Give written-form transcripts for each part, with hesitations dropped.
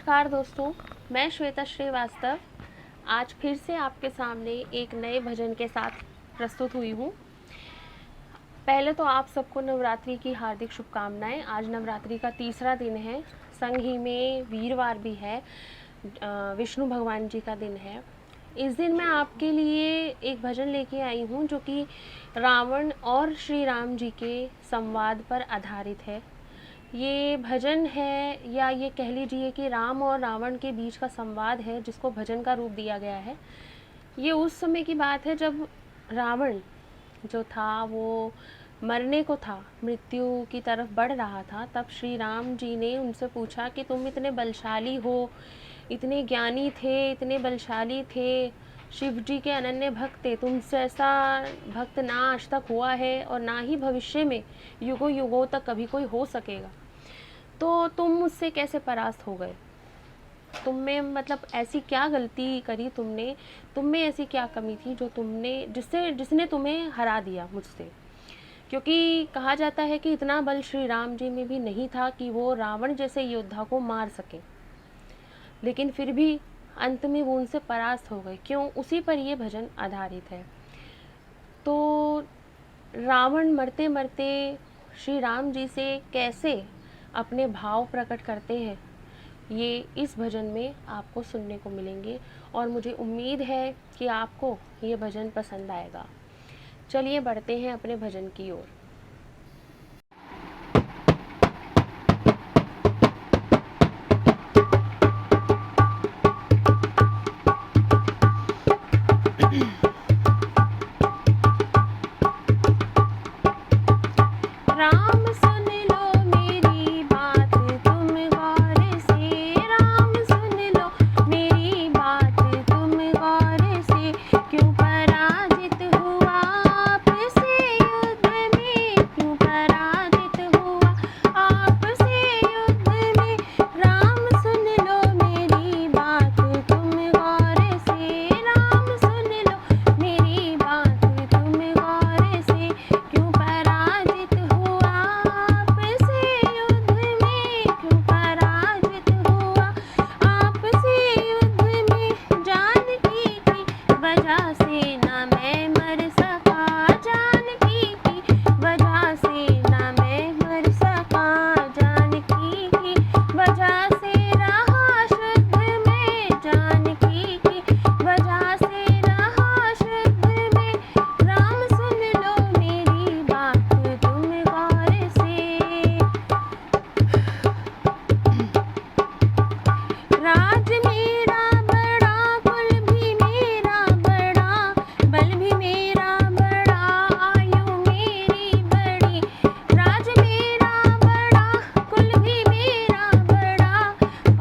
नमस्कार दोस्तों, मैं श्वेता श्रीवास्तव आज फिर से आपके सामने एक नए भजन के साथ प्रस्तुत हुई हूँ। पहले तो आप सबको नवरात्रि की हार्दिक शुभकामनाएं। आज नवरात्रि का तीसरा दिन है, संग ही में वीरवार भी है, विष्णु भगवान जी का दिन है। इस दिन मैं आपके लिए एक भजन लेके आई हूँ जो कि रावण और श्री राम जी के संवाद पर आधारित है। ये भजन है, या ये कह लीजिए कि राम और रावण के बीच का संवाद है जिसको भजन का रूप दिया गया है। ये उस समय की बात है जब रावण जो था वो मरने को था, मृत्यु की तरफ बढ़ रहा था। तब श्री राम जी ने उनसे पूछा कि तुम इतने बलशाली हो, इतने ज्ञानी थे, इतने बलशाली थे, शिव जी के अनन्य भक्त थे, तुमसे ऐसा भक्त ना आज तक हुआ है और ना ही भविष्य में युगों युगों तक कभी कोई हो सकेगा, तो तुम मुझसे कैसे परास्त हो गए? तुम में मतलब ऐसी क्या गलती करी तुमने, तुम में ऐसी क्या कमी थी जो जिसने तुम्हें हरा दिया मुझसे? क्योंकि कहा जाता है कि इतना बल श्री राम जी में भी नहीं था कि वो रावण जैसे योद्धा को मार सके, लेकिन फिर भी अंत में वो उनसे परास्त हो गए। क्यों? उसी पर ये भजन आधारित है। तो रावण मरते मरते श्री राम जी से कैसे अपने भाव प्रकट करते हैं, ये इस भजन में आपको सुनने को मिलेंगे और मुझे उम्मीद है कि आपको ये भजन पसंद आएगा। चलिए बढ़ते हैं अपने भजन की ओर। राम सुन लो मेरी बात तुम गौर से, राम सुन लो मेरी बात तुम गौर से, क्यों पराजित हुआ आपसे युद्ध में, क्यों पराजित हुआ आपसे युद्ध में। राम सुन लो मेरी बात तुम गौर से, राम सुन लो मेरी बात तुम गौर से, क्यों पराजित हुआ आपसे युद्ध में, क्यों पराजित हुआ आपसे युद्ध में। जानकी की वजह से ना मैं मर सका, जानकी की वजह से ना मैं मर सका, जानकी की वजह से रहा शुद्ध में, जानकी की वजह से रहा शुद्ध में। राम सुन लो मेरी बात तुम गौर से। राज मेरा बड़ा, कुल भी मेरा बड़ा, बल भी मेरा बड़ा, आयु मेरी बड़ी। राज मेरा बड़ा, कुल भी मेरा बड़ा,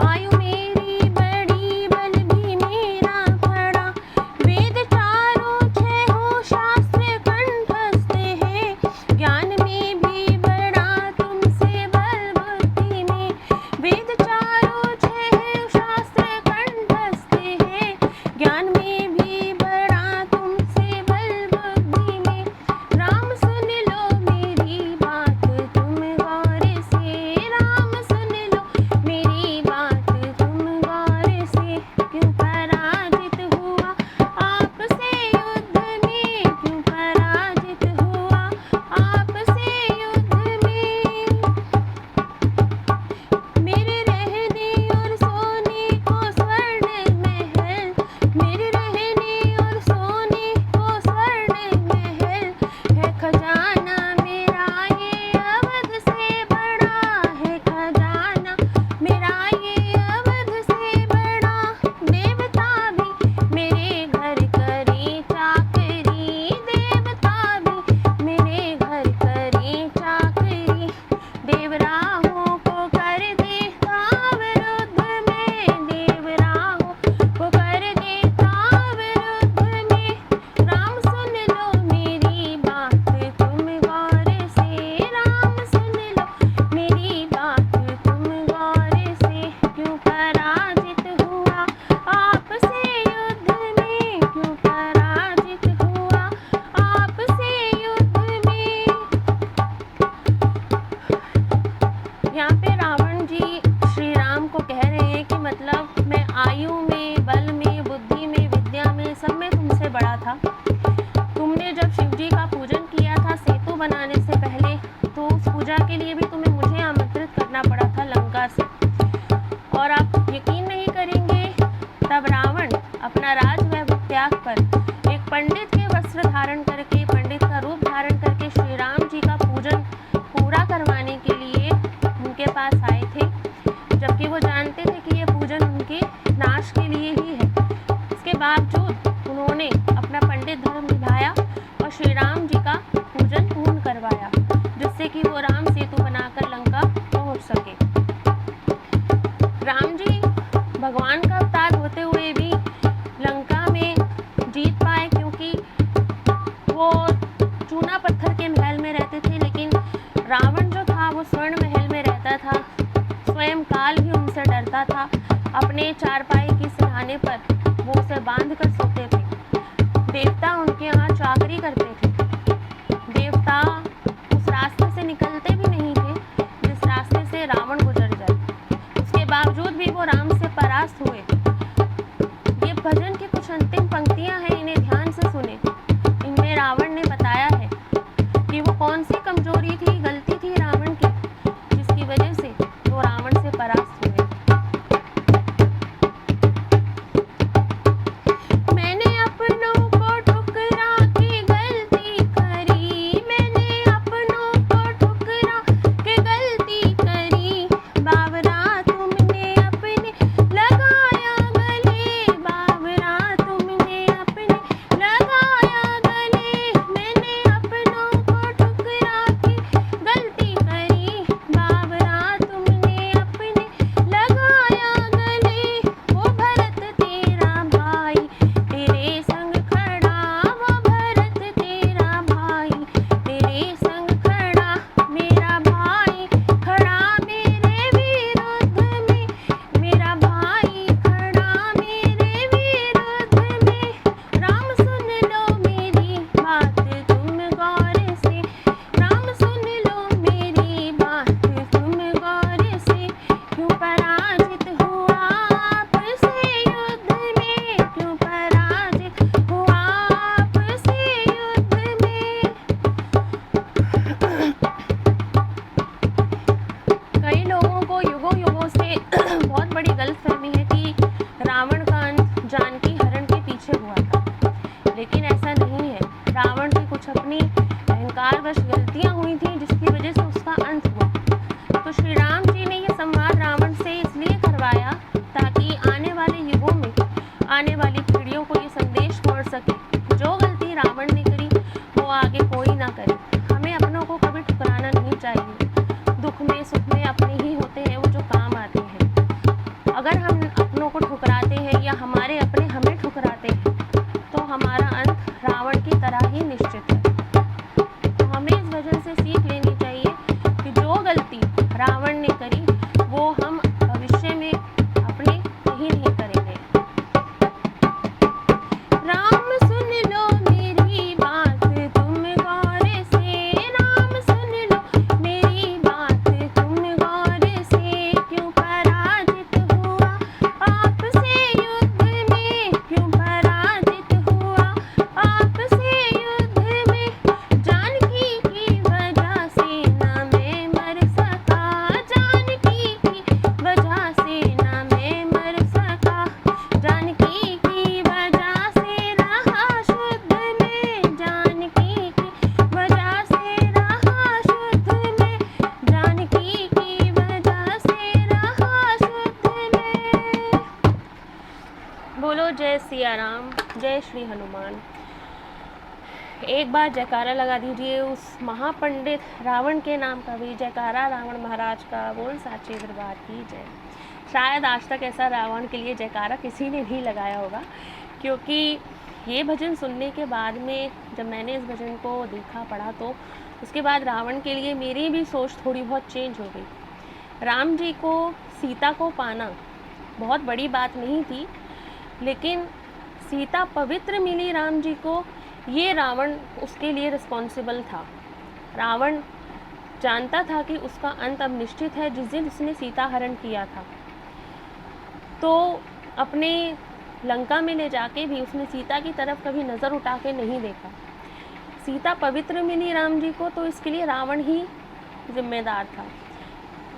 आयु मेरी बड़ी, बल भी मेरा बड़ा। वेद चारों छह हो, शास्त्र कंठस्थ है, ज्ञान में भी बड़ा तुमसे बल बुद्धि में। वेद चारों छह है, शास्त्र कंठस्थ है, ज्ञान में भी बड़ा तुमसे बल ने जब शिव जी का पूजन किया था सेतु बनाने से पहले, तो उस पूजा के लिए भी तुम्हें मुझे आमंत्रित करना पड़ा था लंका से। और आप यकीन नहीं करेंगे, तब रावण अपना राजवैभव त्याग कर एक पंडित के वस्त्र धारण करके, पंडित का रूप धारण करके श्री राम जी का पूजन पूरा करवाने के लिए उनके पास आए थे, जबकि वो जानते थे कि ये पूजन उनके नाश के लिए ही है। इसके बावजूद उन्होंने अपना पंडित धर्म निभाया और श्री राम जी का पूजन पूर्ण करवाया, जिससे कि वो राम सेतु बनाकर लंका पहुंच सके। राम जी भगवान का अवतार होते हुए भी लंका में जीत पाए, क्योंकि वो चूना पत्थर के महल में रहते थे, लेकिन रावण जो था वो स्वर्ण महल में रहता था। स्वयं काल भी उनसे डरता था। अपने चारपाई की सिरहाने पर वो उसे बांध कर सोते थे। देवता उनके यहाँ चाकरी करते थे। देवता उस रास्ते से निकलते भी नहीं थे जिस रास्ते से रावण गुजर जाए। उसके बावजूद भी वो राम से परास्त हुए। ये भजन की कुछ अंतिम पंक्तियां हैं, इन्हें ध्यान से सुने। इनमें रावण ने बताया है कि वो कौन सी कमजोरी थी, गलती थी रावण की, जिसकी वजह से वो रावण से परास्त हुए। मैंने अपनों को ठुकरा के गलती करी, मैंने अपनों को ठुकरा के गलती करी, बावरा तुमने अपने लगाया गले, बावरा तुमने अपने लगाया गले, मैंने अपनों को ठुकरा के गलती करी, बावरा तुमने अपने लगाया गले। वो भरत तेरा भाई तेरे संग खड़ा, वो भरत तेरा भाई तेरे संग खड़ा, मेरा भाई खड़ा मेरे विरुद्ध में, मेरा भाई खड़ा मेरे विरुद्ध में। राम सुन लो मेरी बात तुम गौर से, राम सुन लो मेरी बात तुम गौर से, क्यों पराजित हुआ आपसे युद्ध में, क्यों पराजित हुआ आपसे युद्ध में। कई लोगों को युगों युगों से बहुत बड़ी गलतफहमी है कि रावण का अंत जानकी हरण के पीछे हुआ था, लेकिन ऐसा नहीं है। रावण की कुछ अपनी अहंकारवश गलतियां हुई थी, जिसकी वजह से उसका अंत हुआ। तो श्री राम जी ने ये संवाद रावण से इसलिए करवाया ताकि आने वाले युगों में आने वाली पीढ़ियों को ये संदेश पहुंच सके, जो गलती रावण ने करी वो आगे कोई ना करे। हमें अपनों को कभी ठुकराना नहीं चाहिए। दुख में सुख में अपने ही होते हैं वो जो काम आते हैं। अगर हम अपनों को ठुकराते हैं या हमारे अपने हमें ठुकराते हैं, तो हमारा अंत रावण की तरह ही निश्चित है। तो हमें इस वजह से सीख लेनी चाहिए कि जो गलती रावण ने करी वो हम भविष्य में अपने कहीं नहीं करेंगे। राम सुन लो मेरी बात तुम गौर से, राम सुन लो मेरी बात तुम गौर से, क्यों पराजित हुआ आपसे युद्ध में, क्यों पराजित हुआ आपसे युद्ध में। जानकी की वजह से न मैं मर सका, जानकी की वजह से न मैं मर सका, जानकी की वजह से रहा शुद्ध में, जानकी की वजह से रहा शुद्ध में, जानकी की वजह से रहा शुद्ध में। बोलो जय सिया राम, जय श्री हनुमान। एक बार जयकारा लगा दीजिए उस महापंडित रावण के नाम का भी। जयकारा रावण महाराज का, बोल साचे दरबार की जय। शायद आज तक ऐसा रावण के लिए जयकारा किसी ने नहीं लगाया होगा, क्योंकि ये भजन सुनने के बाद में जब मैंने इस भजन को देखा पढ़ा, तो उसके बाद रावण के लिए मेरी भी सोच थोड़ी बहुत चेंज हो गई। राम जी को सीता को पाना बहुत बड़ी बात नहीं थी, लेकिन सीता पवित्र मिली राम जी को, ये रावण उसके लिए रिस्पॉन्सिबल था। रावण जानता था कि उसका अंत अब निश्चित है जिस दिन उसने सीता हरण किया था। तो अपने लंका में ले जाके भी उसने सीता की तरफ कभी नज़र उठा के नहीं देखा। सीता पवित्र मिली राम जी को तो इसके लिए रावण ही जिम्मेदार था,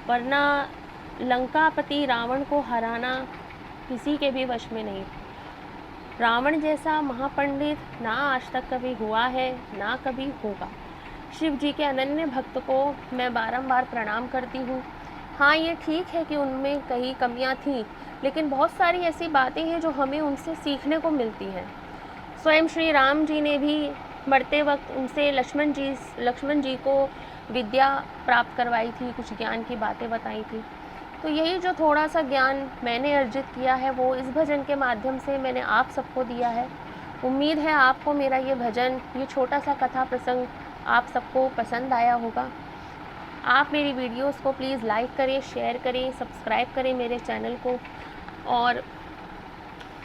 वरना लंकापति रावण को हराना किसी के भी वश में नहीं। रावण जैसा महापंडित ना आज तक कभी हुआ है, ना कभी होगा। शिव जी के अनन्य भक्त को मैं बारंबार प्रणाम करती हूँ। हाँ, ये ठीक है कि उनमें कई कमियाँ थीं, लेकिन बहुत सारी ऐसी बातें हैं जो हमें उनसे सीखने को मिलती हैं। स्वयं श्री राम जी ने भी मरते वक्त उनसे लक्ष्मण जी को विद्या प्राप्त करवाई थी, कुछ ज्ञान की बातें बताई थी। तो यही जो थोड़ा सा ज्ञान मैंने अर्जित किया है वो इस भजन के माध्यम से मैंने आप सबको दिया है। उम्मीद है आपको मेरा ये भजन, ये छोटा सा कथा प्रसंग आप सबको पसंद आया होगा। आप मेरी वीडियोस को प्लीज़ लाइक करें, शेयर करें, सब्सक्राइब करें मेरे चैनल को और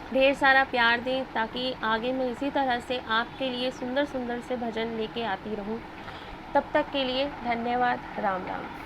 ढेर सारा प्यार दें, ताकि आगे मैं इसी तरह से आपके लिए सुंदर सुंदर से भजन लेके आती रहूं। तब तक के लिए धन्यवाद। राम राम।